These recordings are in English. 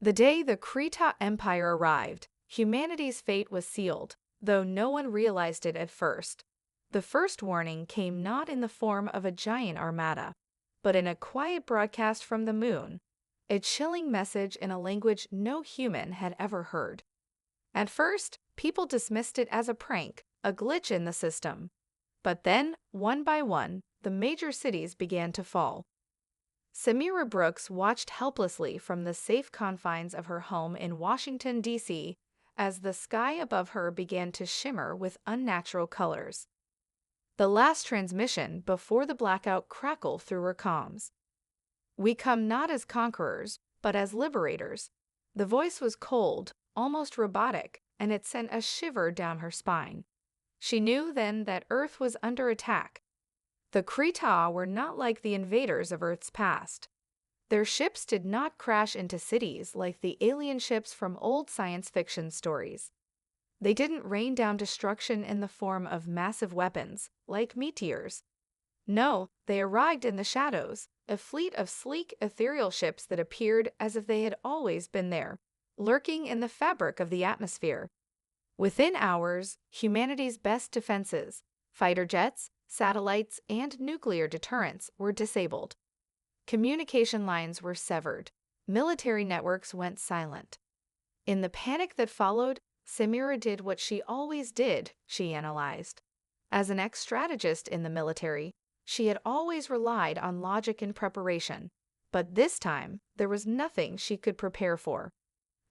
The day the Krita Empire arrived, humanity's fate was sealed, though no one realized it at first. The first warning came not in the form of a giant armada, but in a quiet broadcast from the moon, a chilling message in a language no human had ever heard. At first, people dismissed it as a prank, a glitch in the system. But then, one by one, the major cities began to fall. Samira Brooks watched helplessly from the safe confines of her home in Washington, D.C., as the sky above her began to shimmer with unnatural colors. The last transmission before the blackout crackled through her comms. "We come not as conquerors, but as liberators." The voice was cold, almost robotic, and it sent a shiver down her spine. She knew then that Earth was under attack. The Krita were not like the invaders of Earth's past. Their ships did not crash into cities like the alien ships from old science fiction stories. They didn't rain down destruction in the form of massive weapons, like meteors. No, they arrived in the shadows, a fleet of sleek, ethereal ships that appeared as if they had always been there, lurking in the fabric of the atmosphere. Within hours, humanity's best defenses, fighter jets, satellites, and nuclear deterrents were disabled. Communication lines were severed. Military networks went silent. In the panic that followed, Samira did what she always did, she analyzed. As an ex-strategist in the military, she had always relied on logic and preparation, but this time there was nothing she could prepare for.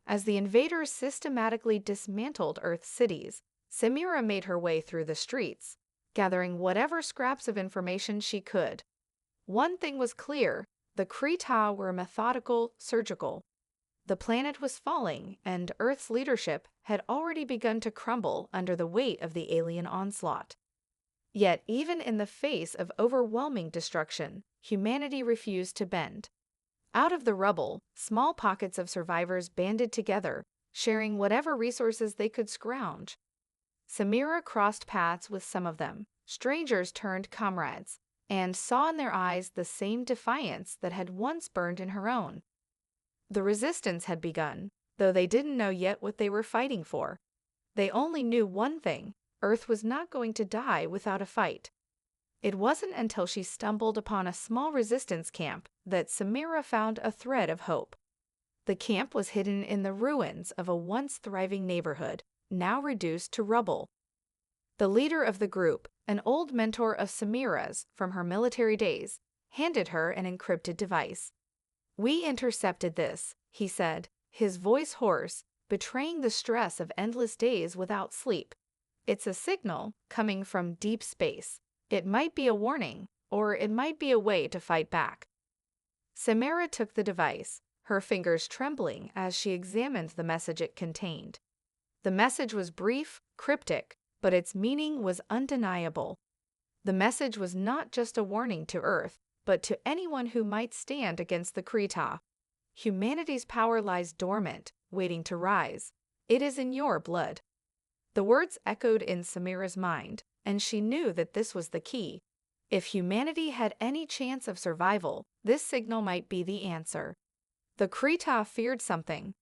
As the invaders systematically dismantled Earth's cities, Samira made her way through the streets, gathering whatever scraps of information she could. One thing was clear: the Krita were methodical, surgical. The planet was falling, and Earth's leadership had already begun to crumble under the weight of the alien onslaught. Yet, even in the face of overwhelming destruction, humanity refused to bend. Out of the rubble, small pockets of survivors banded together, sharing whatever resources they could scrounge. Samira crossed paths with some of them. Strangers turned comrades, and saw in their eyes the same defiance that had once burned in her own. The resistance had begun, though they didn't know yet what they were fighting for. They only knew one thing: Earth was not going to die without a fight. It wasn't until she stumbled upon a small resistance camp that Samira found a thread of hope. The camp was hidden in the ruins of a once thriving neighborhood, now reduced to rubble. The leader of the group, an old mentor of Samira's from her military days, handed her an encrypted device. "We intercepted this," he said, his voice hoarse, betraying the stress of endless days without sleep. "It's a signal coming from deep space. It might be a warning, or it might be a way to fight back." Samira took the device, her fingers trembling as she examined the message it contained. The message was brief, cryptic, but its meaning was undeniable. The message was not just a warning to Earth, but to anyone who might stand against the Krita. Humanity's power lies dormant, waiting to rise. It is in your blood. The words echoed in Samira's mind, and she knew that this was the key. If humanity had any chance of survival, this signal might be the answer. The Krita feared something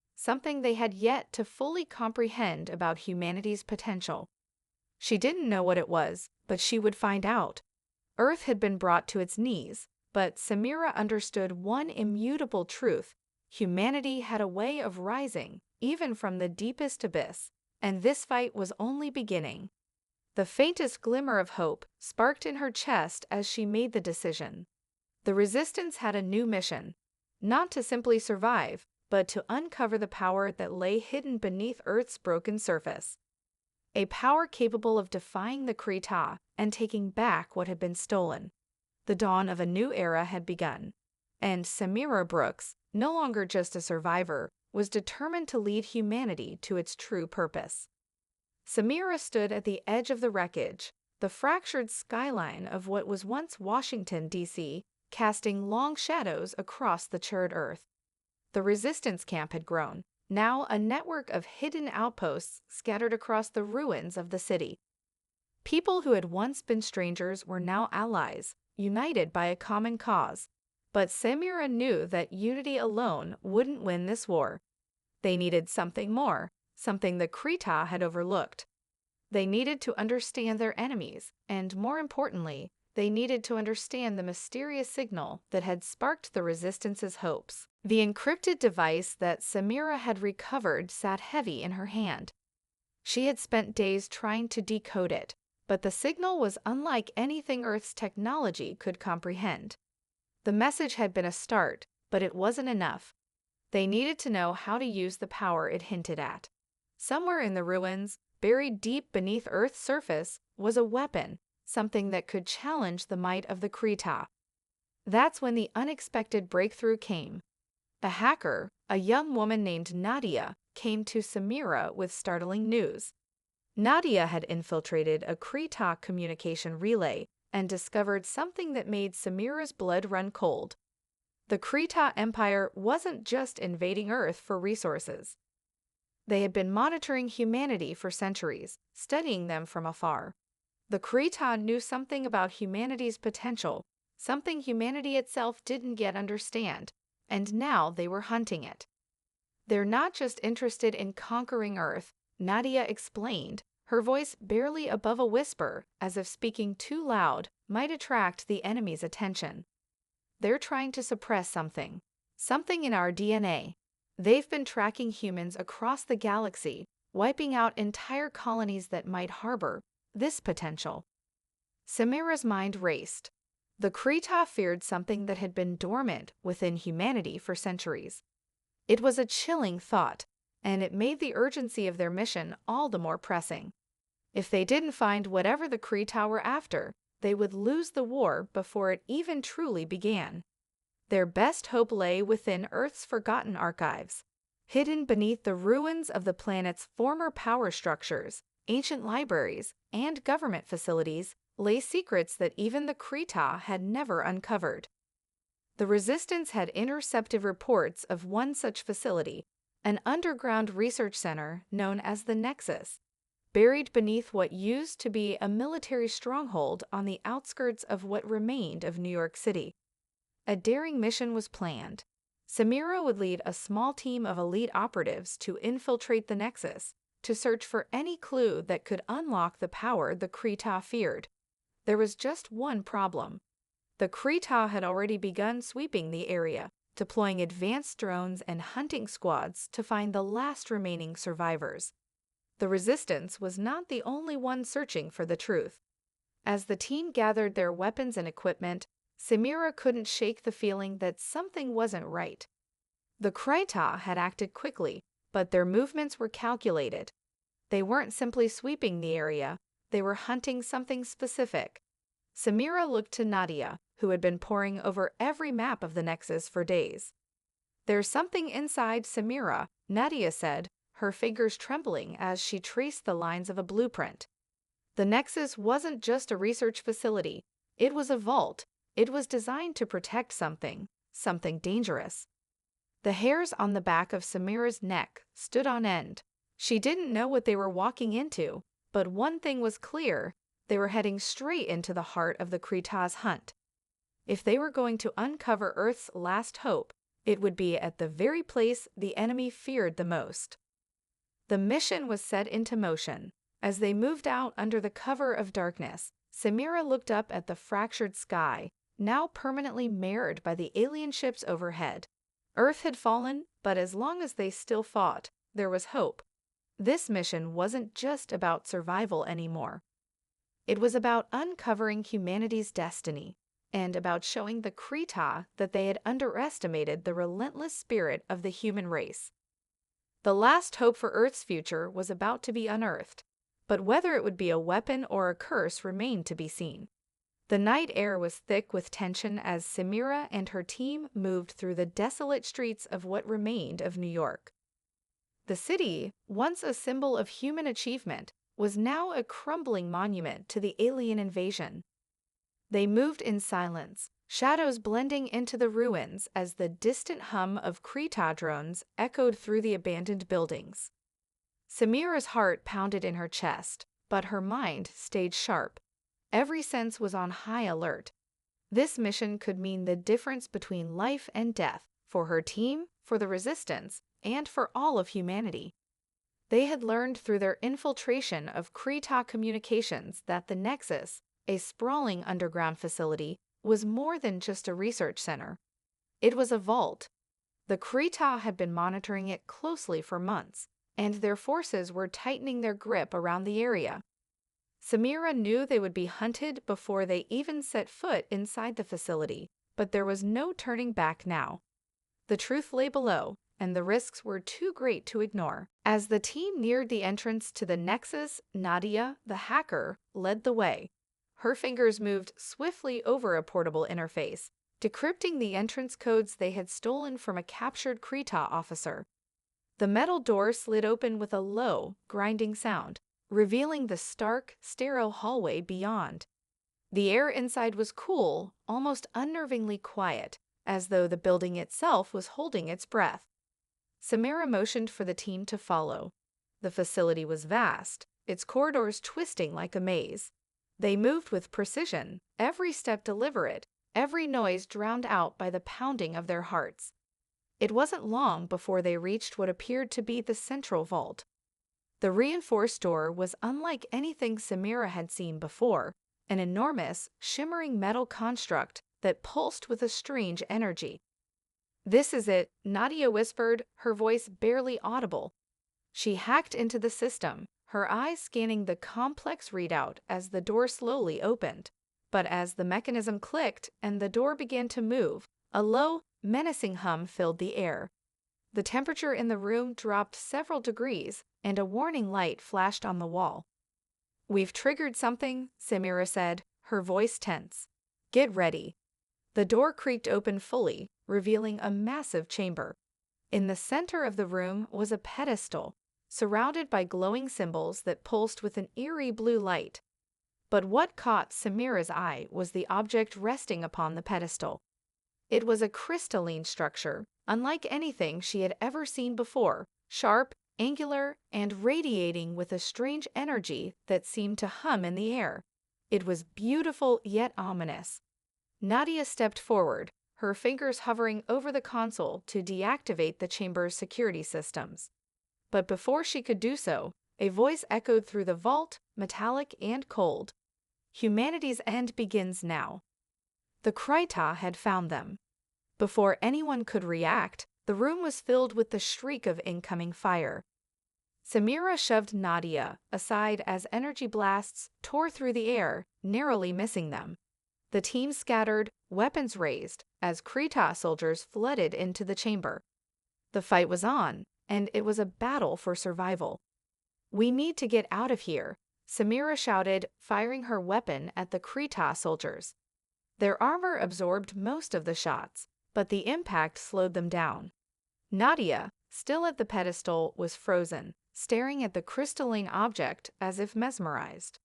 they had yet to fully comprehend about humanity's potential. She didn't know what it was, but she would find out. Earth had been brought to its knees, but Samira understood one immutable truth: humanity had a way of rising, even from the deepest abyss, and this fight was only beginning. The faintest glimmer of hope sparked in her chest as she made the decision. The resistance had a new mission: not to simply survive, but to uncover the power that lay hidden beneath Earth's broken surface. A power capable of defying the Krita and taking back what had been stolen. The dawn of a new era had begun, and Samira Brooks, no longer just a survivor, was determined to lead humanity to its true purpose. Samira stood at the edge of the wreckage, the fractured skyline of what was once Washington, D.C., casting long shadows across the charred Earth. The resistance camp had grown, now a network of hidden outposts scattered across the ruins of the city. People who had once been strangers were now allies, united by a common cause. But Samira knew that unity alone wouldn't win this war. They needed something more, something the Krita had overlooked. They needed to understand their enemies, and more importantly, they needed to understand the mysterious signal that had sparked the Resistance's hopes. The encrypted device that Samira had recovered sat heavy in her hand. She had spent days trying to decode it, but the signal was unlike anything Earth's technology could comprehend. The message had been a start, but it wasn't enough. They needed to know how to use the power it hinted at. Somewhere in the ruins, buried deep beneath Earth's surface, was a weapon, something that could challenge the might of the Krita. That's when the unexpected breakthrough came. A hacker, a young woman named Nadia, came to Samira with startling news. Nadia had infiltrated a Krita communication relay and discovered something that made Samira's blood run cold. The Krita Empire wasn't just invading Earth for resources. They had been monitoring humanity for centuries, studying them from afar. The Krita knew something about humanity's potential, something humanity itself didn't yet understand, and now they were hunting it. They're not just interested in conquering Earth, Nadia explained, her voice barely above a whisper, as if speaking too loud might attract the enemy's attention. They're trying to suppress something in our DNA. They've been tracking humans across the galaxy, wiping out entire colonies that might harbor this potential. Samira's mind raced. The Krita feared something that had been dormant within humanity for centuries. It was a chilling thought, and it made the urgency of their mission all the more pressing. If they didn't find whatever the Krita were after, they would lose the war before it even truly began. Their best hope lay within Earth's forgotten archives. Hidden beneath the ruins of the planet's former power structures, ancient libraries, and government facilities lay secrets that even the Krita had never uncovered. The Resistance had intercepted reports of one such facility, an underground research center known as the Nexus, buried beneath what used to be a military stronghold on the outskirts of what remained of New York City. A daring mission was planned. Samira would lead a small team of elite operatives to infiltrate the Nexus, to search for any clue that could unlock the power the Krita feared. There was just one problem. The Krita had already begun sweeping the area, deploying advanced drones and hunting squads to find the last remaining survivors. The Resistance was not the only one searching for the truth. As the team gathered their weapons and equipment, Samira couldn't shake the feeling that something wasn't right. The Krita had acted quickly, but their movements were calculated. They weren't simply sweeping the area, they were hunting something specific. Samira looked to Nadia, who had been poring over every map of the Nexus for days. "There's something inside Samira," Nadia said, her fingers trembling as she traced the lines of a blueprint. The Nexus wasn't just a research facility, it was a vault. It was designed to protect something dangerous. The hairs on the back of Samira's neck stood on end. She didn't know what they were walking into, but one thing was clear, they were heading straight into the heart of the Krita's hunt. If they were going to uncover Earth's last hope, it would be at the very place the enemy feared the most. The mission was set into motion. As they moved out under the cover of darkness, Samira looked up at the fractured sky, now permanently marred by the alien ships overhead. Earth had fallen, but as long as they still fought, there was hope. This mission wasn't just about survival anymore. It was about uncovering humanity's destiny, and about showing the Krita that they had underestimated the relentless spirit of the human race. The last hope for Earth's future was about to be unearthed, but whether it would be a weapon or a curse remained to be seen. The night air was thick with tension as Samira and her team moved through the desolate streets of what remained of New York. The city, once a symbol of human achievement, was now a crumbling monument to the alien invasion. They moved in silence, shadows blending into the ruins as the distant hum of Krita drones echoed through the abandoned buildings. Samira's heart pounded in her chest, but her mind stayed sharp. Every sense was on high alert. This mission could mean the difference between life and death, for her team, for the Resistance, and for all of humanity. They had learned through their infiltration of Krita communications that the Nexus, a sprawling underground facility, was more than just a research center. It was a vault. The Krita had been monitoring it closely for months, and their forces were tightening their grip around the area. Samira knew they would be hunted before they even set foot inside the facility, but there was no turning back now. The truth lay below, and the risks were too great to ignore. As the team neared the entrance to the Nexus, Nadia, the hacker, led the way. Her fingers moved swiftly over a portable interface, decrypting the entrance codes they had stolen from a captured Krita officer. The metal door slid open with a low, grinding sound, revealing the stark, sterile hallway beyond. The air inside was cool, almost unnervingly quiet, as though the building itself was holding its breath. Samira motioned for the team to follow. The facility was vast, its corridors twisting like a maze. They moved with precision, every step deliberate, every noise drowned out by the pounding of their hearts. It wasn't long before they reached what appeared to be the central vault. The reinforced door was unlike anything Samira had seen before, an enormous, shimmering metal construct that pulsed with a strange energy. "This is it," Nadia whispered, her voice barely audible. She hacked into the system, her eyes scanning the complex readout as the door slowly opened. But as the mechanism clicked and the door began to move, a low, menacing hum filled the air. The temperature in the room dropped several degrees, and a warning light flashed on the wall. "We've triggered something," Samira said, her voice tense. "Get ready." The door creaked open fully, revealing a massive chamber. In the center of the room was a pedestal, surrounded by glowing symbols that pulsed with an eerie blue light. But what caught Samira's eye was the object resting upon the pedestal. It was a crystalline structure, unlike anything she had ever seen before, sharp, angular, and radiating with a strange energy that seemed to hum in the air. It was beautiful yet ominous. Nadia stepped forward, her fingers hovering over the console to deactivate the chamber's security systems. But before she could do so, a voice echoed through the vault, metallic and cold. "Humanity's end begins now." The Krita had found them. Before anyone could react, the room was filled with the shriek of incoming fire. Samira shoved Nadia aside as energy blasts tore through the air, narrowly missing them. The team scattered, weapons raised, as Krita soldiers flooded into the chamber. The fight was on, and it was a battle for survival. "We need to get out of here," Samira shouted, firing her weapon at the Krita soldiers. Their armor absorbed most of the shots, but the impact slowed them down. Nadia, still at the pedestal, was frozen, staring at the crystalline object as if mesmerized.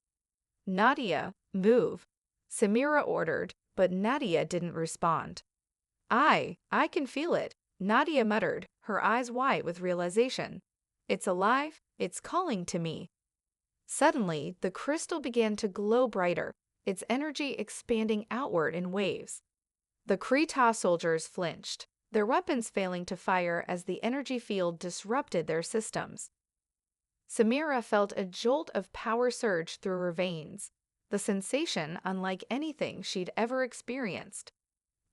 "Nadia, move," Samira ordered, but Nadia didn't respond. I can feel it," Nadia muttered, her eyes wide with realization. "It's alive, it's calling to me." Suddenly, the crystal began to glow brighter, its energy expanding outward in waves. The Krita soldiers flinched, their weapons failing to fire as the energy field disrupted their systems. Samira felt a jolt of power surge through her veins, the sensation unlike anything she'd ever experienced.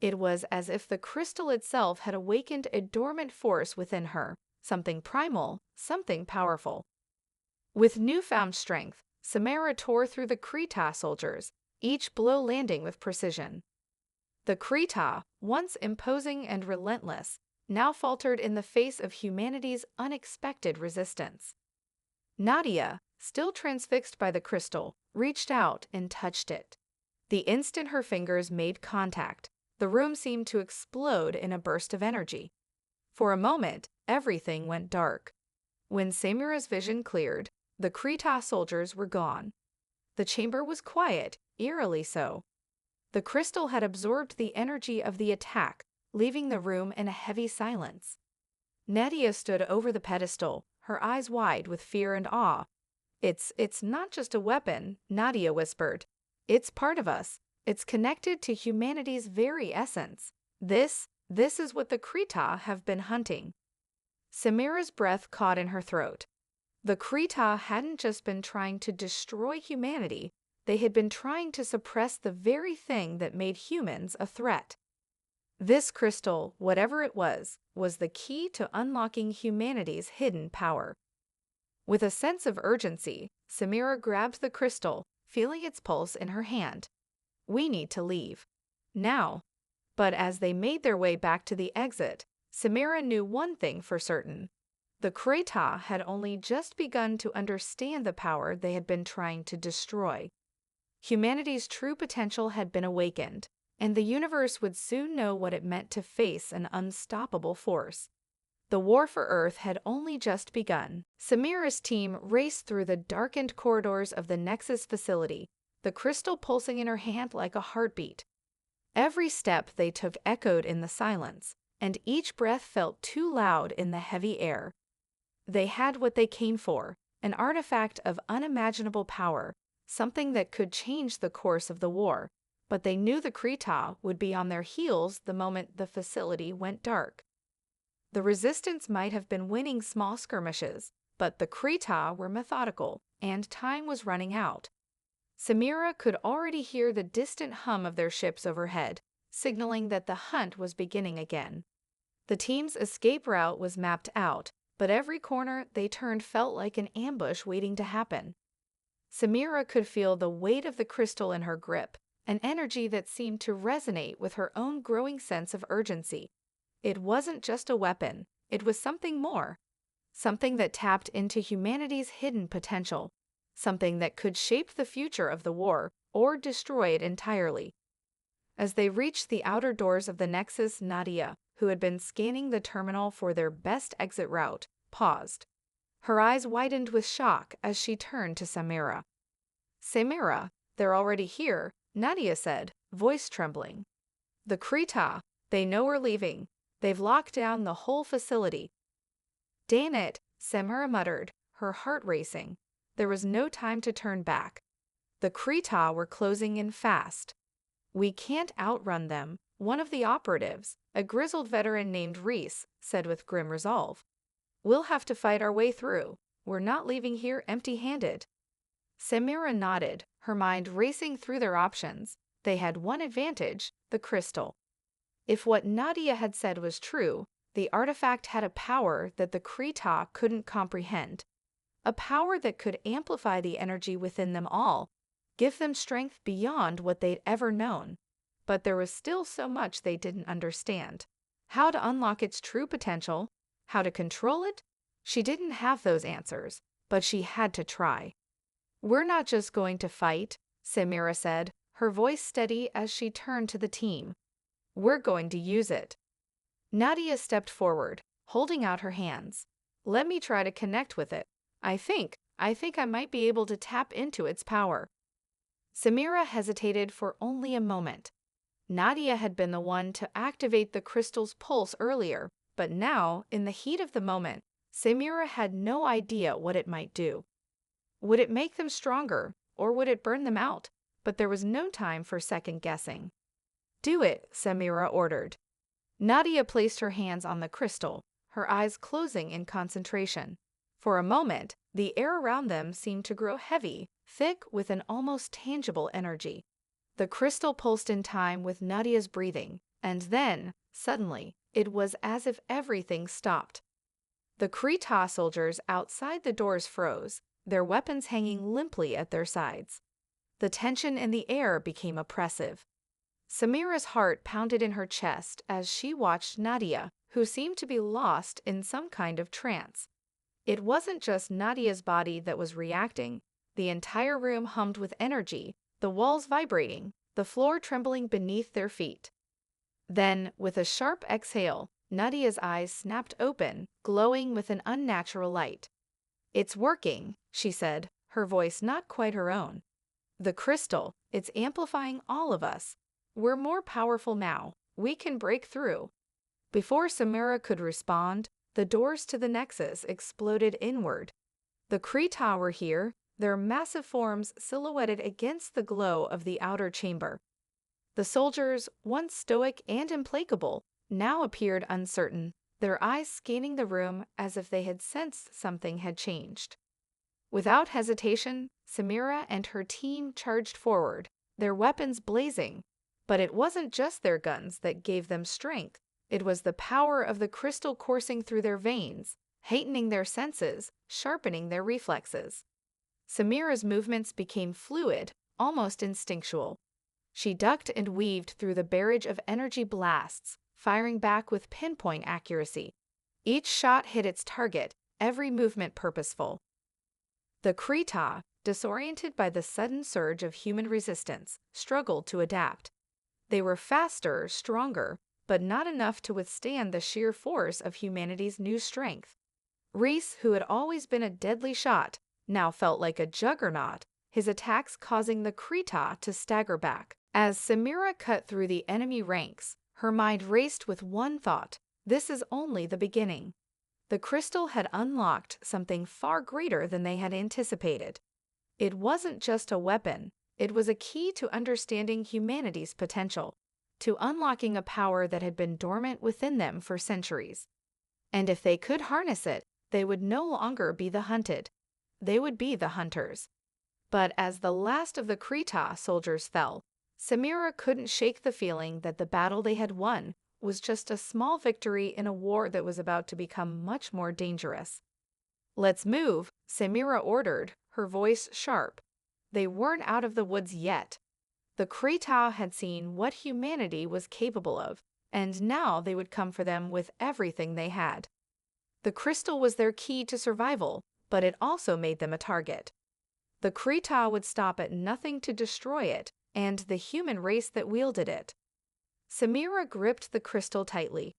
It was as if the crystal itself had awakened a dormant force within her, something primal, something powerful. With newfound strength, Samira tore through the Krita soldiers, each blow landing with precision. The Krita, once imposing and relentless, now faltered in the face of humanity's unexpected resistance. Nadia, still transfixed by the crystal, reached out and touched it. The instant her fingers made contact, the room seemed to explode in a burst of energy. For a moment, everything went dark. When Samira's vision cleared, the Krita soldiers were gone. The chamber was quiet, eerily so. The crystal had absorbed the energy of the attack, leaving the room in a heavy silence. Nadia stood over the pedestal, her eyes wide with fear and awe. It's not just a weapon," Nadia whispered. "It's part of us. It's connected to humanity's very essence. This is what the Krita have been hunting." Samira's breath caught in her throat. The Krita hadn't just been trying to destroy humanity, they had been trying to suppress the very thing that made humans a threat. This crystal, whatever it was the key to unlocking humanity's hidden power. With a sense of urgency, Samira grabbed the crystal, feeling its pulse in her hand. We need to leave. Now. But as they made their way back to the exit, Samira knew one thing for certain. The Krita had only just begun to understand the power they had been trying to destroy. Humanity's true potential had been awakened, and the universe would soon know what it meant to face an unstoppable force. The war for Earth had only just begun. Samira's team raced through the darkened corridors of the Nexus facility, the crystal pulsing in her hand like a heartbeat. Every step they took echoed in the silence, and each breath felt too loud in the heavy air. They had what they came for, an artifact of unimaginable power, something that could change the course of the war, but they knew the Krita would be on their heels the moment the facility went dark. The resistance might have been winning small skirmishes, but the Krita were methodical, and time was running out. Samira could already hear the distant hum of their ships overhead, signaling that the hunt was beginning again. The team's escape route was mapped out, but every corner they turned felt like an ambush waiting to happen. Samira could feel the weight of the crystal in her grip, an energy that seemed to resonate with her own growing sense of urgency. It wasn't just a weapon, it was something more. Something that tapped into humanity's hidden potential. Something that could shape the future of the war or destroy it entirely. As they reached the outer doors of the Nexus, Nadia, who had been scanning the terminal for their best exit route, paused. Her eyes widened with shock as she turned to Samira. "Samira, they're already here," Nadia said, voice trembling. "The Krita, they know we're leaving. They've locked down the whole facility." "Damn it," Samira muttered, her heart racing. There was no time to turn back. The Krita were closing in fast. "We can't outrun them," one of the operatives, a grizzled veteran named Reese, said with grim resolve. "We'll have to fight our way through. We're not leaving here empty-handed." Samira nodded, her mind racing through their options. They had one advantage, the crystal. If what Nadia had said was true, the artifact had a power that the Krita couldn't comprehend. A power that could amplify the energy within them all, give them strength beyond what they'd ever known. But there was still so much they didn't understand. How to unlock its true potential, how to control it? She didn't have those answers, but she had to try. "We're not just going to fight," Samira said, her voice steady as she turned to the team. "We're going to use it." Nadia stepped forward, holding out her hands. "Let me try to connect with it. I think I might be able to tap into its power." Samira hesitated for only a moment. Nadia had been the one to activate the crystal's pulse earlier, but now, in the heat of the moment, Samira had no idea what it might do. Would it make them stronger, or would it burn them out? But there was no time for second-guessing. "Do it," Samira ordered. Nadia placed her hands on the crystal, her eyes closing in concentration. For a moment, the air around them seemed to grow heavy, thick with an almost tangible energy. The crystal pulsed in time with Nadia's breathing, and then, suddenly, it was as if everything stopped. The Krita soldiers outside the doors froze, their weapons hanging limply at their sides. The tension in the air became oppressive. Samira's heart pounded in her chest as she watched Nadia, who seemed to be lost in some kind of trance. It wasn't just Nadia's body that was reacting. The entire room hummed with energy, the walls vibrating, the floor trembling beneath their feet. Then, with a sharp exhale, Nadia's eyes snapped open, glowing with an unnatural light. "It's working," she said, her voice not quite her own. "The crystal, it's amplifying all of us. We're more powerful now. We can break through." Before Samira could respond, the doors to the Nexus exploded inward. The Krita were here, their massive forms silhouetted against the glow of the outer chamber. The soldiers, once stoic and implacable, now appeared uncertain, their eyes scanning the room as if they had sensed something had changed. Without hesitation, Samira and her team charged forward, their weapons blazing. But it wasn't just their guns that gave them strength. It was the power of the crystal coursing through their veins, heightening their senses, sharpening their reflexes. Samira's movements became fluid, almost instinctual. She ducked and weaved through the barrage of energy blasts, firing back with pinpoint accuracy. Each shot hit its target, every movement purposeful. The Krita, disoriented by the sudden surge of human resistance, struggled to adapt. They were faster, stronger, but not enough to withstand the sheer force of humanity's new strength. Reese, who had always been a deadly shot, now felt like a juggernaut, his attacks causing the Krita to stagger back. As Samira cut through the enemy ranks, her mind raced with one thought: this is only the beginning. The crystal had unlocked something far greater than they had anticipated. It wasn't just a weapon, it was a key to understanding humanity's potential, to unlocking a power that had been dormant within them for centuries. And if they could harness it, they would no longer be the hunted. They would be the hunters. But as the last of the Krita soldiers fell, Samira couldn't shake the feeling that the battle they had won was just a small victory in a war that was about to become much more dangerous. "Let's move," Samira ordered, her voice sharp. They weren't out of the woods yet. The Krita had seen what humanity was capable of, and now they would come for them with everything they had. The crystal was their key to survival, but it also made them a target. The Krita would stop at nothing to destroy it, and the human race that wielded it. Samira gripped the crystal tightly.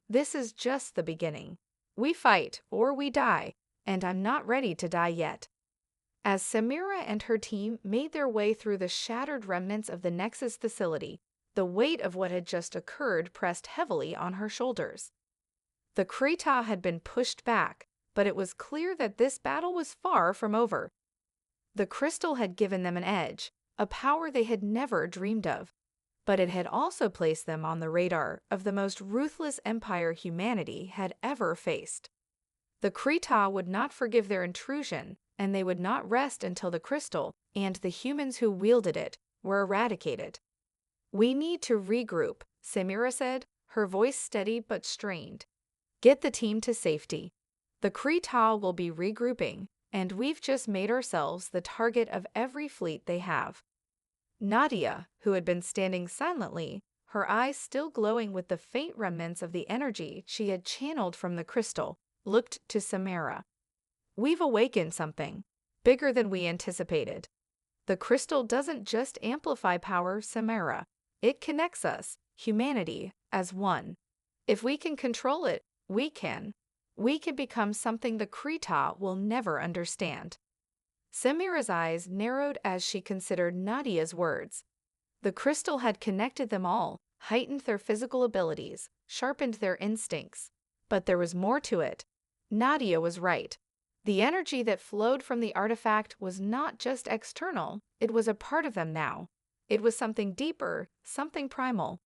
"This is just the beginning. We fight, or we die, and I'm not ready to die yet." As Samira and her team made their way through the shattered remnants of the Nexus facility, the weight of what had just occurred pressed heavily on her shoulders. The Krita had been pushed back, but it was clear that this battle was far from over. The crystal had given them an edge, a power they had never dreamed of. But it had also placed them on the radar of the most ruthless empire humanity had ever faced. The Krita would not forgive their intrusion, and they would not rest until the crystal, and the humans who wielded it, were eradicated. "We need to regroup," Samira said, her voice steady but strained. "Get the team to safety. The Krita will be regrouping, and we've just made ourselves the target of every fleet they have." Nadia, who had been standing silently, her eyes still glowing with the faint remnants of the energy she had channeled from the crystal, looked to Samira. "We've awakened something bigger than we anticipated. The crystal doesn't just amplify power, Samira. It connects us, humanity, as one. If we can control it, we can. We can become something the Krita will never understand." Samira's eyes narrowed as she considered Nadia's words. The crystal had connected them all, heightened their physical abilities, sharpened their instincts. But there was more to it. Nadia was right. The energy that flowed from the artifact was not just external, it was a part of them now. It was something deeper, something primal.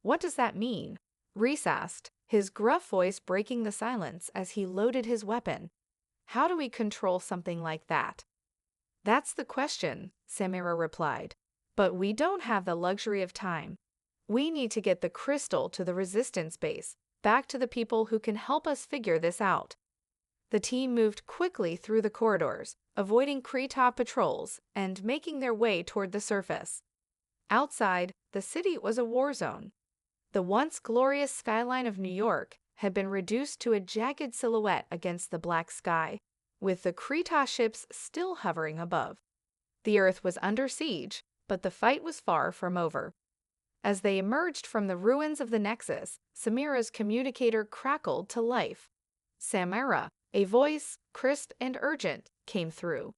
"What does that mean?" Reese asked, his gruff voice breaking the silence as he loaded his weapon. "How do we control something like that?" "That's the question," Samira replied. "But we don't have the luxury of time. We need to get the crystal to the resistance base, back to the people who can help us figure this out." The team moved quickly through the corridors, avoiding Krita patrols and making their way toward the surface. Outside, the city was a war zone. The once glorious skyline of New York had been reduced to a jagged silhouette against the black sky, with the Krita ships still hovering above. The Earth was under siege, but the fight was far from over. As they emerged from the ruins of the Nexus, Samira's communicator crackled to life. "Samira," a voice, crisp and urgent, came through.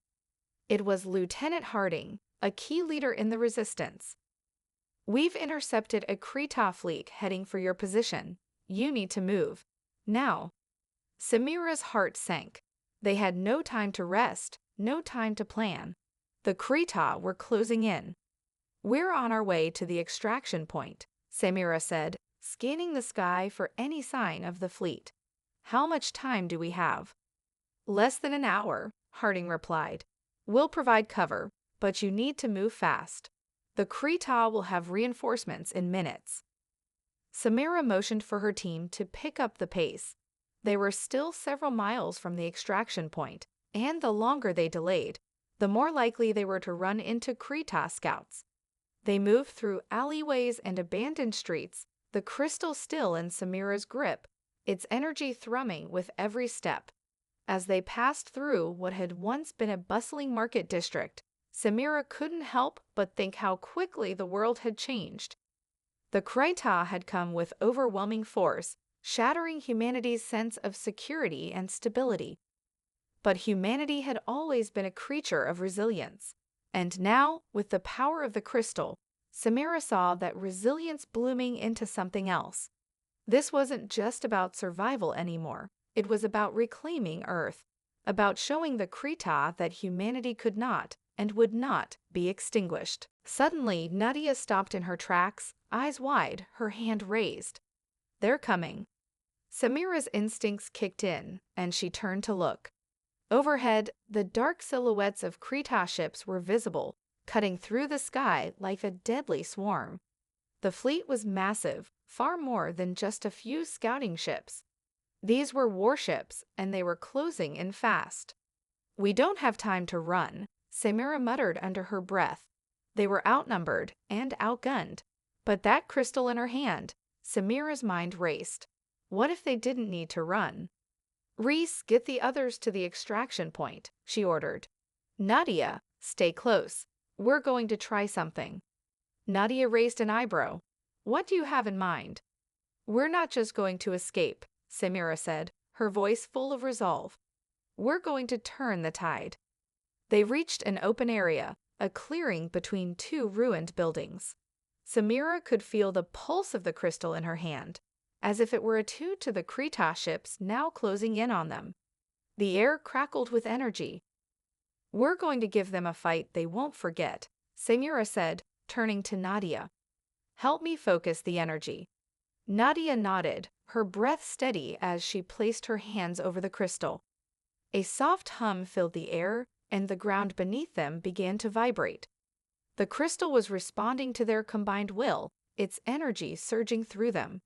It was Lieutenant Harding, a key leader in the resistance. "We've intercepted a Krita fleet heading for your position. You need to move. Now." Samira's heart sank. They had no time to rest, no time to plan. The Krita were closing in. "We're on our way to the extraction point," Samira said, scanning the sky for any sign of the fleet. "How much time do we have?" "Less than an hour," Harding replied. "We'll provide cover, but you need to move fast. The Krita will have reinforcements in minutes." Samira motioned for her team to pick up the pace. They were still several miles from the extraction point, and the longer they delayed, the more likely they were to run into Krita scouts. They moved through alleyways and abandoned streets, the crystal still in Samira's grip, its energy thrumming with every step. As they passed through what had once been a bustling market district, Samira couldn't help but think how quickly the world had changed. The Krita had come with overwhelming force, shattering humanity's sense of security and stability. But humanity had always been a creature of resilience. And now, with the power of the crystal, Samira saw that resilience blooming into something else. This wasn't just about survival anymore. It was about reclaiming Earth, about showing the Krita that humanity could not and would not be extinguished. Suddenly, Nadia stopped in her tracks, eyes wide, her hand raised. "They're coming." Samira's instincts kicked in, and she turned to look. Overhead, the dark silhouettes of Krita ships were visible, cutting through the sky like a deadly swarm. The fleet was massive, far more than just a few scouting ships. These were warships, and they were closing in fast. "We don't have time to run," Samira muttered under her breath. They were outnumbered and outgunned. But that crystal in her hand, Samira's mind raced. What if they didn't need to run? "Reese, get the others to the extraction point," she ordered. "Nadia, stay close. We're going to try something." Nadia raised an eyebrow. "What do you have in mind?" "We're not just going to escape," Samira said, her voice full of resolve. "We're going to turn the tide." They reached an open area, a clearing between two ruined buildings. Samira could feel the pulse of the crystal in her hand, as if it were attuned to the Krita ships now closing in on them. The air crackled with energy. "We're going to give them a fight they won't forget," Samira said, turning to Nadia. "Help me focus the energy." Nadia nodded, her breath steady as she placed her hands over the crystal. A soft hum filled the air, and the ground beneath them began to vibrate. The crystal was responding to their combined will, its energy surging through them.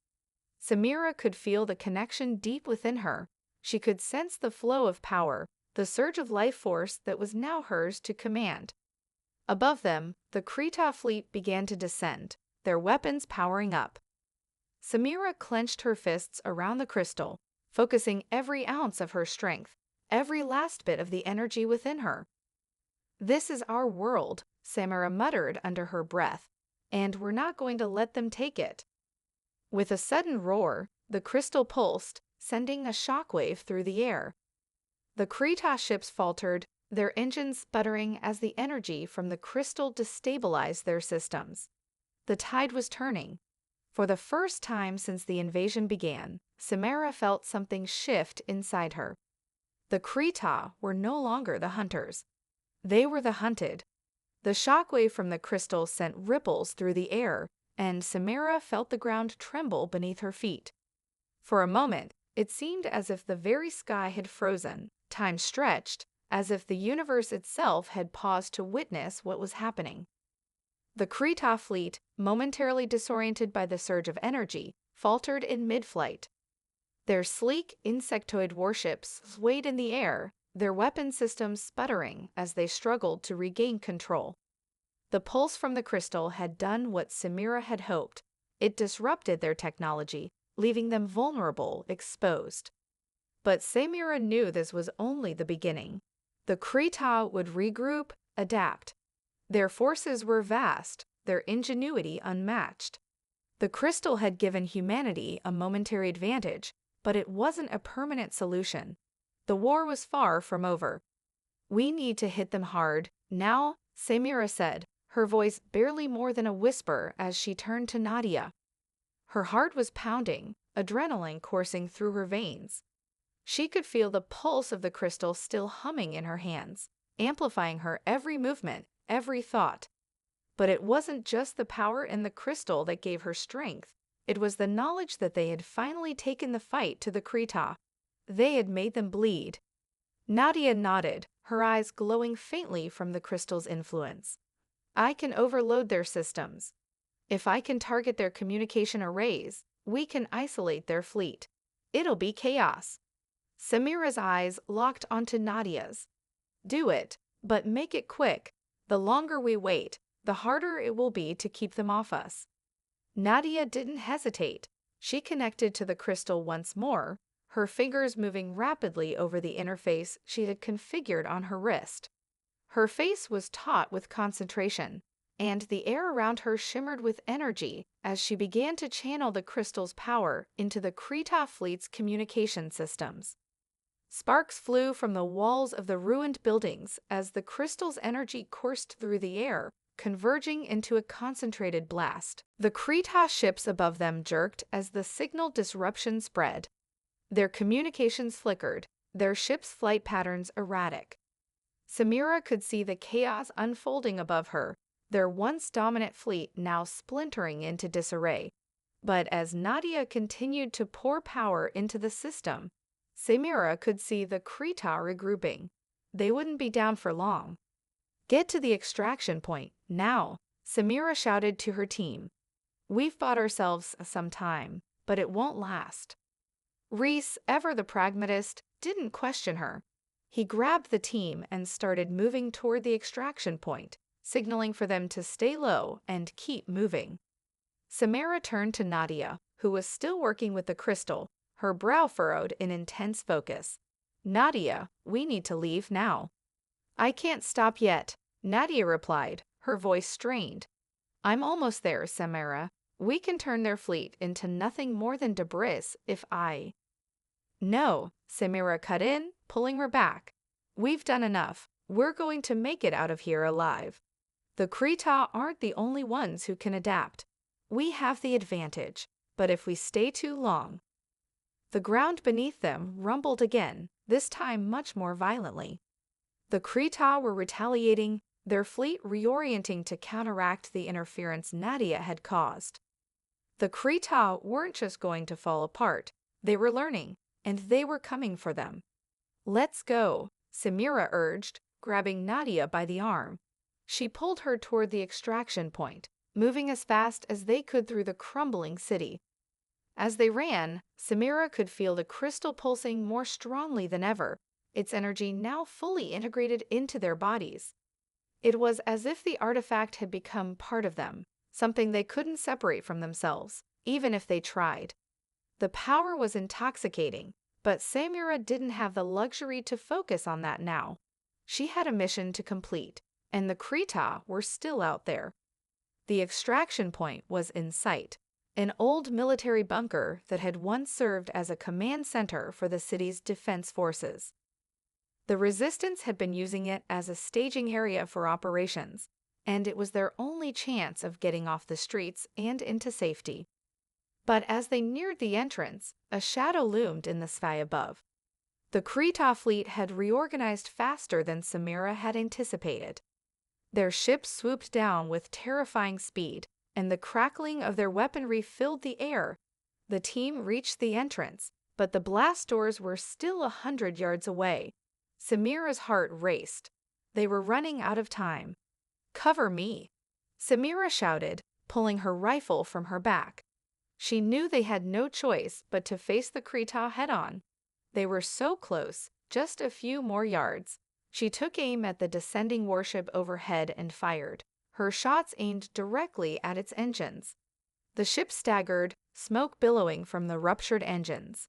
Samira could feel the connection deep within her. She could sense the flow of power, the surge of life force that was now hers to command. Above them, the Krita fleet began to descend, their weapons powering up. Samira clenched her fists around the crystal, focusing every ounce of her strength, every last bit of the energy within her. "This is our world," Samira muttered under her breath, "and we're not going to let them take it." With a sudden roar, the crystal pulsed, sending a shockwave through the air. The Krita ships faltered, their engines sputtering as the energy from the crystal destabilized their systems. The tide was turning. For the first time since the invasion began, Samira felt something shift inside her. The Krita were no longer the hunters. They were the hunted. The shockwave from the crystal sent ripples through the air, and Samira felt the ground tremble beneath her feet. For a moment, it seemed as if the very sky had frozen, time stretched, as if the universe itself had paused to witness what was happening. The Krita fleet, momentarily disoriented by the surge of energy, faltered in mid-flight. Their sleek, insectoid warships swayed in the air, their weapon systems sputtering as they struggled to regain control. The pulse from the crystal had done what Samira had hoped. It disrupted their technology, leaving them vulnerable, exposed. But Samira knew this was only the beginning. The Krita would regroup, adapt. Their forces were vast, their ingenuity unmatched. The crystal had given humanity a momentary advantage, but it wasn't a permanent solution. The war was far from over. "We need to hit them hard, now," Samira said, her voice barely more than a whisper as she turned to Nadia. Her heart was pounding, adrenaline coursing through her veins. She could feel the pulse of the crystal still humming in her hands, amplifying her every movement, every thought. But it wasn't just the power in the crystal that gave her strength. It was the knowledge that they had finally taken the fight to the Krita. They had made them bleed. Nadia nodded, her eyes glowing faintly from the crystal's influence. I can overload their systems. If I can target their communication arrays, we can isolate their fleet. It'll be chaos. Samira's eyes locked onto Nadia's. Do it, but make it quick. The longer we wait, the harder it will be to keep them off us. Nadia didn't hesitate. She connected to the crystal once more, her fingers moving rapidly over the interface she had configured on her wrist. Her face was taut with concentration, and the air around her shimmered with energy as she began to channel the crystal's power into the Krita fleet's communication systems. Sparks flew from the walls of the ruined buildings as the crystal's energy coursed through the air, converging into a concentrated blast. The Krita ships above them jerked as the signal disruption spread. Their communications flickered, their ship's flight patterns erratic. Samira could see the chaos unfolding above her, their once dominant fleet now splintering into disarray. But as Nadia continued to pour power into the system, Samira could see the Krita regrouping. They wouldn't be down for long. Get to the extraction point, now, Samira shouted to her team. We've bought ourselves some time, but it won't last. Reese, ever the pragmatist, didn't question her. He grabbed the team and started moving toward the extraction point, signaling for them to stay low and keep moving. Samira turned to Nadia, who was still working with the crystal, her brow furrowed in intense focus. Nadia, we need to leave now. I can't stop yet, Nadia replied, her voice strained. I'm almost there, Samira. We can turn their fleet into nothing more than debris if I... No, Samira cut in, pulling her back. We've done enough. We're going to make it out of here alive. The Krita aren't the only ones who can adapt. We have the advantage, but if we stay too long... The ground beneath them rumbled again, this time much more violently. The Krita were retaliating, their fleet reorienting to counteract the interference Nadia had caused. The Krita weren't just going to fall apart, they were learning, and they were coming for them. Let's go, Samira urged, grabbing Nadia by the arm. She pulled her toward the extraction point, moving as fast as they could through the crumbling city. As they ran, Samira could feel the crystal pulsing more strongly than ever, its energy now fully integrated into their bodies. It was as if the artifact had become part of them, something they couldn't separate from themselves, even if they tried. The power was intoxicating, but Samira didn't have the luxury to focus on that now. She had a mission to complete, and the Krita were still out there. The extraction point was in sight, an old military bunker that had once served as a command center for the city's defense forces. The resistance had been using it as a staging area for operations, and it was their only chance of getting off the streets and into safety. But as they neared the entrance, a shadow loomed in the sky above. The Krita fleet had reorganized faster than Samira had anticipated. Their ships swooped down with terrifying speed, and the crackling of their weaponry filled the air. The team reached the entrance, but the blast doors were still 100 yards away. Samira's heart raced. They were running out of time. Cover me, Samira shouted, pulling her rifle from her back. She knew they had no choice but to face the Krita head-on. They were so close, just a few more yards. She took aim at the descending warship overhead and fired, her shots aimed directly at its engines. The ship staggered, smoke billowing from the ruptured engines.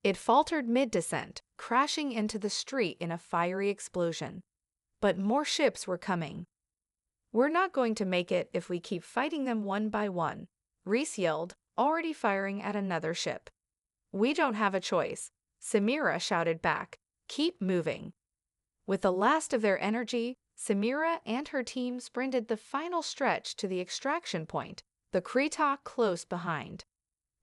It faltered mid-descent, crashing into the street in a fiery explosion. But more ships were coming. We're not going to make it if we keep fighting them one by one, Reese yelled, already firing at another ship. We don't have a choice, Samira shouted back. Keep moving. With the last of their energy, Samira and her team sprinted the final stretch to the extraction point, the Krita close behind.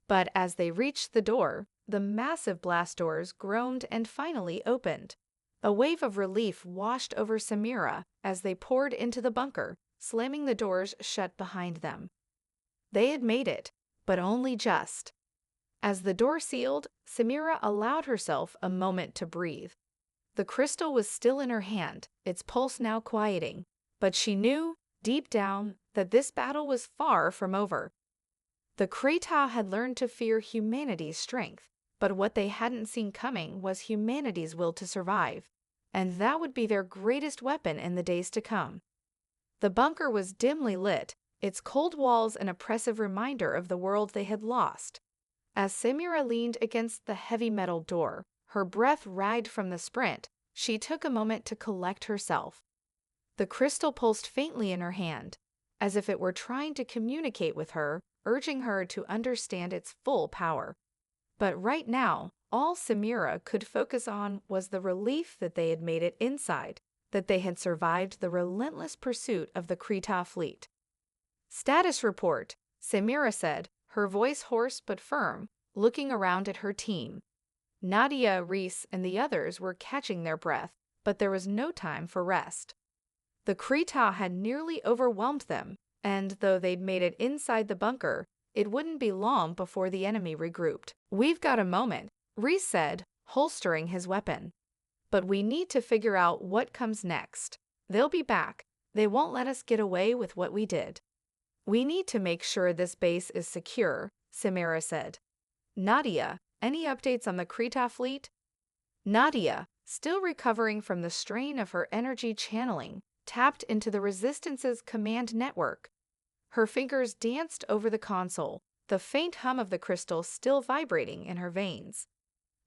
But as they reached the door, the massive blast doors groaned and finally opened. A wave of relief washed over Samira as they poured into the bunker, slamming the doors shut behind them. They had made it. but only just. As the door sealed, Samira allowed herself a moment to breathe. The crystal was still in her hand, its pulse now quieting, but she knew, deep down, that this battle was far from over. The Krita had learned to fear humanity's strength, but what they hadn't seen coming was humanity's will to survive, and that would be their greatest weapon in the days to come. The bunker was dimly lit, its cold walls an oppressive reminder of the world they had lost. As Samira leaned against the heavy metal door, her breath ragged from the sprint, she took a moment to collect herself. The crystal pulsed faintly in her hand, as if it were trying to communicate with her, urging her to understand its full power. But right now, all Samira could focus on was the relief that they had made it inside, that they had survived the relentless pursuit of the Krita fleet. "Status report," Samira said, her voice hoarse but firm, looking around at her team. Nadia, Reese, and the others were catching their breath, but there was no time for rest. The Krita had nearly overwhelmed them, and though they'd made it inside the bunker, it wouldn't be long before the enemy regrouped. "We've got a moment," Reese said, holstering his weapon. "But we need to figure out what comes next. They'll be back. They won't let us get away with what we did." "We need to make sure this base is secure," Samira said. "Nadia, any updates on the Krita fleet?" Nadia, still recovering from the strain of her energy channeling, tapped into the Resistance's command network. Her fingers danced over the console, the faint hum of the crystal still vibrating in her veins.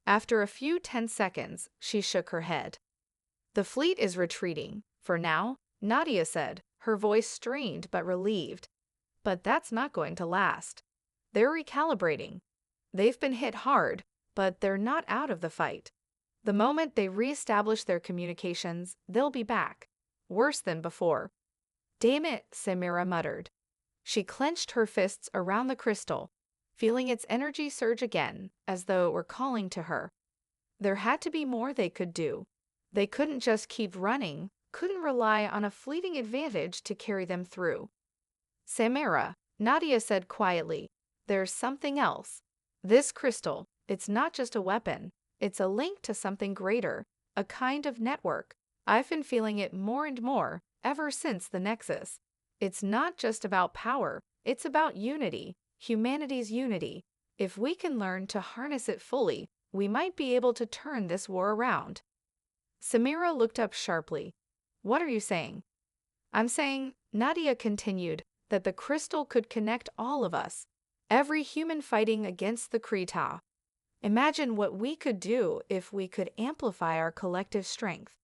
After a few tense seconds, she shook her head. "The fleet is retreating, for now," Nadia said, her voice strained but relieved. "But that's not going to last. They're recalibrating. They've been hit hard, but they're not out of the fight. The moment they reestablish their communications, they'll be back. Worse than before." "Damn it," Samira muttered. She clenched her fists around the crystal, feeling its energy surge again, as though it were calling to her. There had to be more they could do. They couldn't just keep running, couldn't rely on a fleeting advantage to carry them through. "Samira," Nadia said quietly, "there's something else. This crystal, it's not just a weapon, it's a link to something greater, a kind of network. I've been feeling it more and more, ever since the Nexus. It's not just about power, it's about unity, humanity's unity. If we can learn to harness it fully, we might be able to turn this war around." Samira looked up sharply. "What are you saying?" "I'm saying," Nadia continued, "that the crystal could connect all of us, every human fighting against the Krita. Imagine what we could do if we could amplify our collective strength.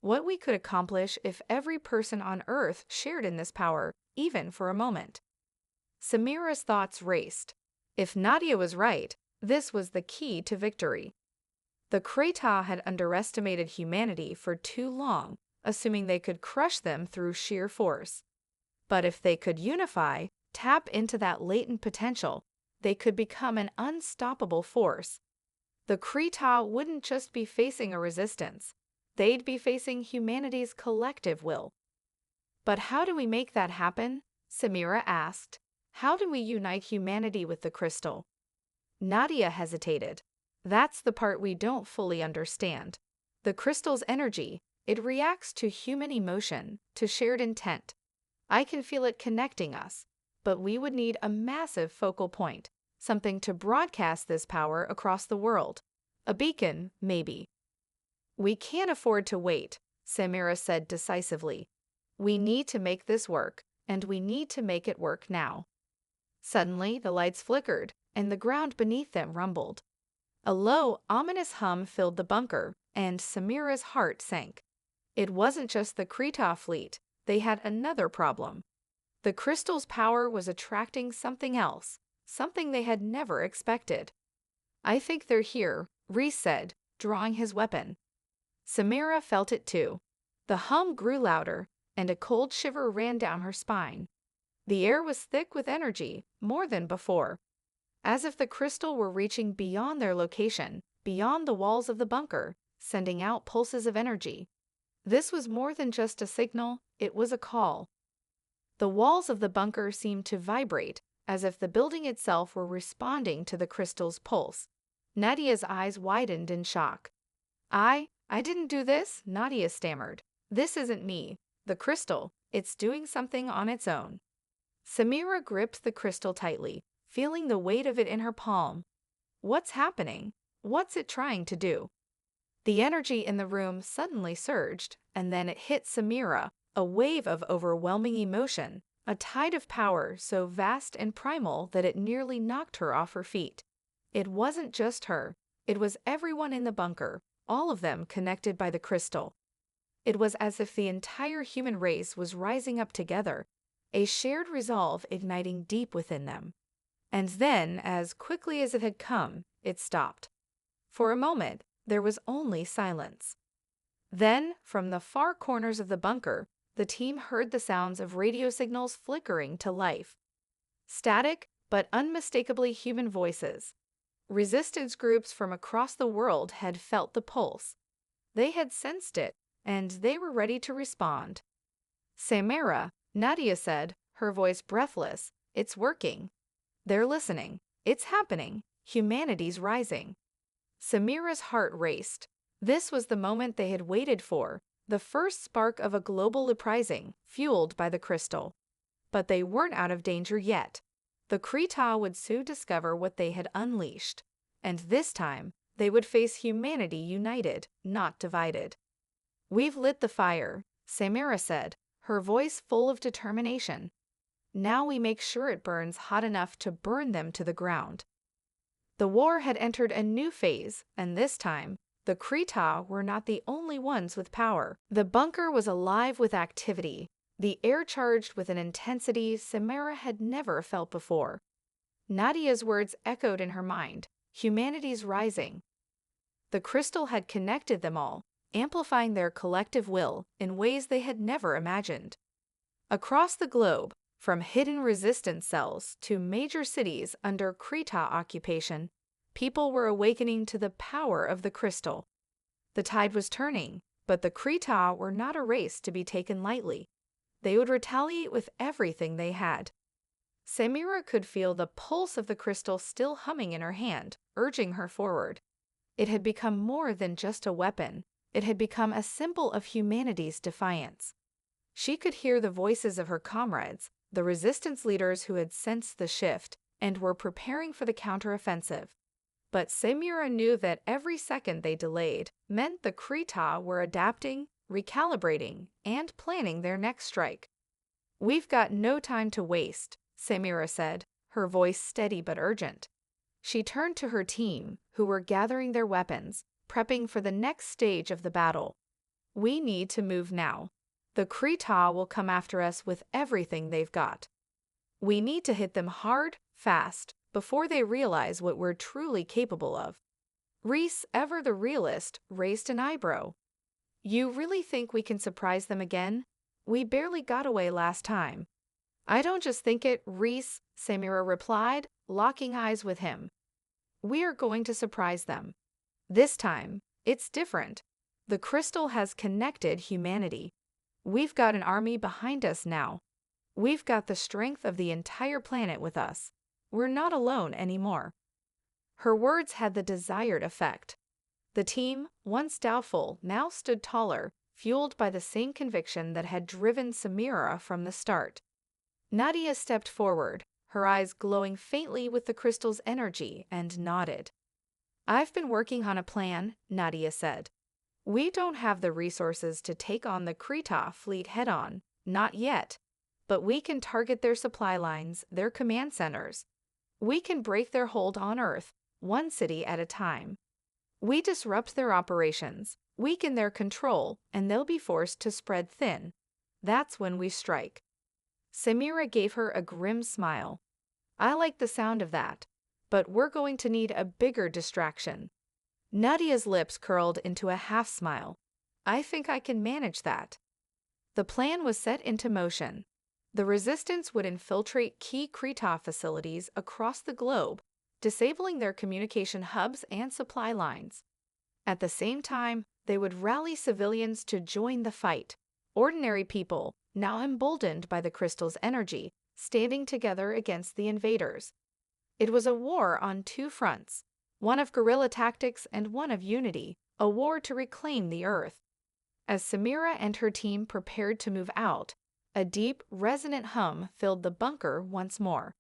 What we could accomplish if every person on Earth shared in this power, even for a moment." Samira's thoughts raced. If Nadia was right, this was the key to victory. The Krita had underestimated humanity for too long, assuming they could crush them through sheer force. But if they could unify, tap into that latent potential, they could become an unstoppable force. The Krita wouldn't just be facing a resistance. They'd be facing humanity's collective will. "But how do we make that happen?" Samira asked. "How do we unite humanity with the crystal?" Nadia hesitated. "That's the part we don't fully understand. The crystal's energy, it reacts to human emotion, to shared intent. I can feel it connecting us, but we would need a massive focal point, something to broadcast this power across the world. A beacon, maybe." "We can't afford to wait," Samira said decisively. "We need to make this work, and we need to make it work now." Suddenly, the lights flickered, and the ground beneath them rumbled. A low, ominous hum filled the bunker, and Samira's heart sank. It wasn't just the Krita fleet, they had another problem. The crystal's power was attracting something else, something they had never expected. "I think they're here," Reese said, drawing his weapon. Samira felt it too. The hum grew louder, and a cold shiver ran down her spine. The air was thick with energy, more than before. As if the crystal were reaching beyond their location, beyond the walls of the bunker, sending out pulses of energy. This was more than just a signal, it was a call. The walls of the bunker seemed to vibrate, as if the building itself were responding to the crystal's pulse. Nadia's eyes widened in shock. I didn't do this, Nadia stammered. This isn't me. The crystal, it's doing something on its own. Samira gripped the crystal tightly, feeling the weight of it in her palm. What's happening? What's it trying to do? The energy in the room suddenly surged, and then it hit Samira, a wave of overwhelming emotion, a tide of power so vast and primal that it nearly knocked her off her feet. It wasn't just her. It was everyone in the bunker, all of them connected by the crystal. It was as if the entire human race was rising up together, a shared resolve igniting deep within them. And then, as quickly as it had come, it stopped. For a moment, there was only silence. Then, from the far corners of the bunker, the team heard the sounds of radio signals flickering to life. Static, but unmistakably human voices. Resistance groups from across the world had felt the pulse. They had sensed it, and they were ready to respond. Samira, Nadia said, her voice breathless, it's working. They're listening. It's happening. Humanity's rising. Samira's heart raced. This was the moment they had waited for, the first spark of a global uprising, fueled by the crystal. But they weren't out of danger yet. The Krita would soon discover what they had unleashed. And this time, they would face humanity united, not divided. We've lit the fire, Samira said, her voice full of determination. Now we make sure it burns hot enough to burn them to the ground. The war had entered a new phase, and this time, the Krita were not the only ones with power. The bunker was alive with activity, the air charged with an intensity Samira had never felt before. Nadia's words echoed in her mind, humanity's rising. The crystal had connected them all, amplifying their collective will in ways they had never imagined. Across the globe, from hidden resistance cells to major cities under Krita occupation, people were awakening to the power of the crystal. The tide was turning, but the Krita were not a race to be taken lightly. They would retaliate with everything they had. Samira could feel the pulse of the crystal still humming in her hand, urging her forward. It had become more than just a weapon. It had become a symbol of humanity's defiance. She could hear the voices of her comrades, the resistance leaders who had sensed the shift and were preparing for the counteroffensive. But Samira knew that every second they delayed meant the Krita were adapting, recalibrating, and planning their next strike. We've got no time to waste, Samira said, her voice steady but urgent. She turned to her team, who were gathering their weapons, prepping for the next stage of the battle. We need to move now. The Krita will come after us with everything they've got. We need to hit them hard, fast, before they realize what we're truly capable of. Reese, ever the realist, raised an eyebrow. You really think we can surprise them again? We barely got away last time. I don't just think it, Reese, Samira replied, locking eyes with him. We are going to surprise them. This time, it's different. The crystal has connected humanity. We've got an army behind us now. We've got the strength of the entire planet with us. We're not alone anymore. Her words had the desired effect. The team, once doubtful, now stood taller, fueled by the same conviction that had driven Samira from the start. Nadia stepped forward, her eyes glowing faintly with the crystal's energy, and nodded. I've been working on a plan, Nadia said. We don't have the resources to take on the Krita fleet head-on, not yet. But we can target their supply lines, their command centers. We can break their hold on Earth, one city at a time. We disrupt their operations, weaken their control, and they'll be forced to spread thin. That's when we strike. Samira gave her a grim smile. I like the sound of that, but we're going to need a bigger distraction. Nadia's lips curled into a half-smile. I think I can manage that. The plan was set into motion. The resistance would infiltrate key Krita facilities across the globe, disabling their communication hubs and supply lines. At the same time, they would rally civilians to join the fight. Ordinary people, now emboldened by the crystal's energy, standing together against the invaders. It was a war on two fronts, one of guerrilla tactics and one of unity, a war to reclaim the Earth. As Samira and her team prepared to move out, a deep, resonant hum filled the bunker once more.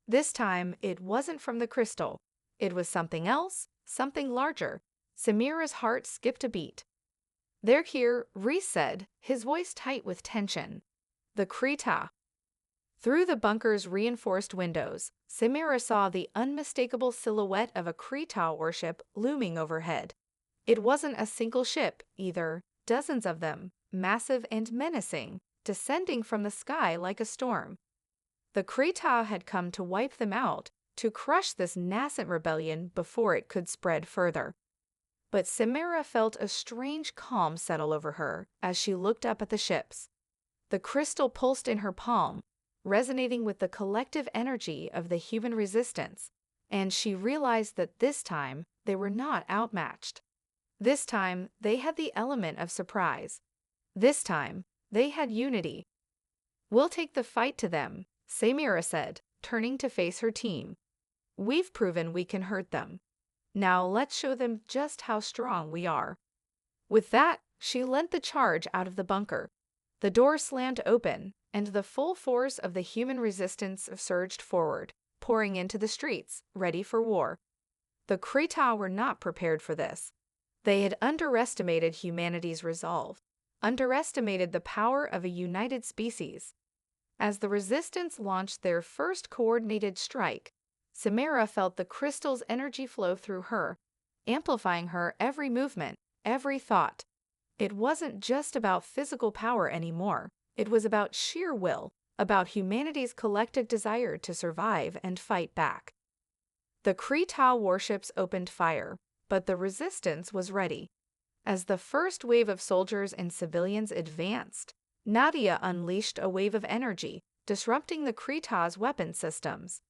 This time, it wasn't from the crystal. It was something else, something larger. Samira's heart skipped a beat. "They're here," Reese said, his voice tight with tension. "The Krita." Through the bunker's reinforced windows, Samira saw the unmistakable silhouette of a Krita warship looming overhead. It wasn't a single ship, either. Dozens of them, massive and menacing, descending from the sky like a storm. The Krita had come to wipe them out, to crush this nascent rebellion before it could spread further. But Samira felt a strange calm settle over her as she looked up at the ships. The crystal pulsed in her palm, resonating with the collective energy of the human resistance, and she realized that this time they were not outmatched. This time they had the element of surprise. This time they had unity. "We'll take the fight to them," Samira said, turning to face her team. "We've proven we can hurt them. Now let's show them just how strong we are." With that, she lent the charge out of the bunker. The door slammed open, and the full force of the human resistance surged forward, pouring into the streets, ready for war. The Krita were not prepared for this. They had underestimated humanity's resolve, underestimated the power of a united species. As the resistance launched their first coordinated strike, Samira felt the crystal's energy flow through her, amplifying her every movement, every thought. It wasn't just about physical power anymore. It was about sheer will, about humanity's collective desire to survive and fight back. The Krita warships opened fire, but the resistance was ready. As the first wave of soldiers and civilians advanced, Nadia unleashed a wave of energy, disrupting the Krita's weapon systems.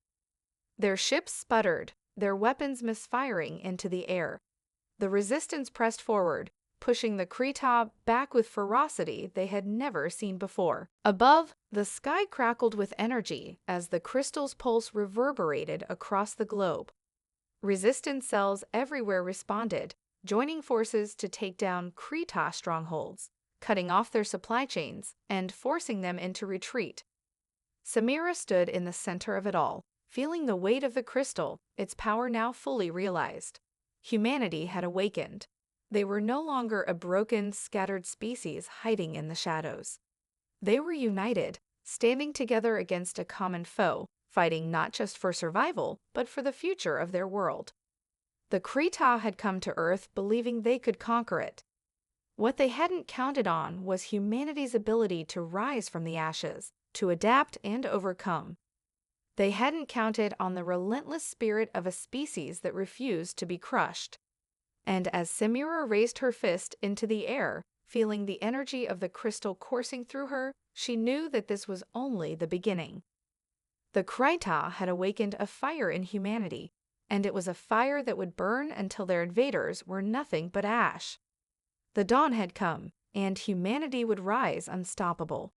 Their ships sputtered, their weapons misfiring into the air. The resistance pressed forward, pushing the Krita back with ferocity they had never seen before. Above, the sky crackled with energy as the crystal's pulse reverberated across the globe. Resistance cells everywhere responded, joining forces to take down Krita strongholds, cutting off their supply chains and forcing them into retreat. Samira stood in the center of it all, feeling the weight of the crystal, its power now fully realized. Humanity had awakened. They were no longer a broken, scattered species hiding in the shadows. They were united, standing together against a common foe, fighting not just for survival, but for the future of their world. The Krita had come to Earth believing they could conquer it. What they hadn't counted on was humanity's ability to rise from the ashes, to adapt and overcome. They hadn't counted on the relentless spirit of a species that refused to be crushed. And as Samira raised her fist into the air, feeling the energy of the crystal coursing through her, she knew that this was only the beginning. The Krita had awakened a fire in humanity, and it was a fire that would burn until their invaders were nothing but ash. The dawn had come, and humanity would rise unstoppable.